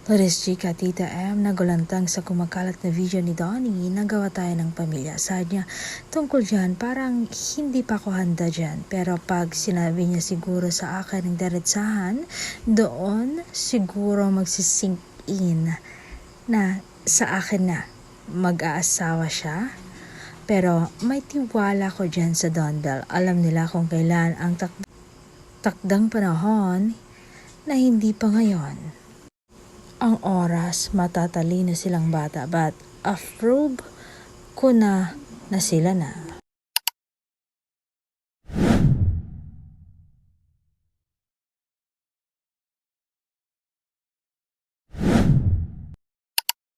Pares Chika, Tita M, nagulantang sa kumakalat na video ni Donnie, nagawa tayo ng pamilya. Sabi niya, tungkol dyan, parang hindi pa ako handa dyan. Pero pag sinabi niya siguro sa akin ng diretsahan, doon siguro magsisink in na sa akin na mag-aasawa siya. Pero may tiwala ko dyan sa Don Bell. Alam nila kung kailan ang takdang panahon na hindi pa ngayon. Ang oras, matatalino silang bata, but approve ko na sila na.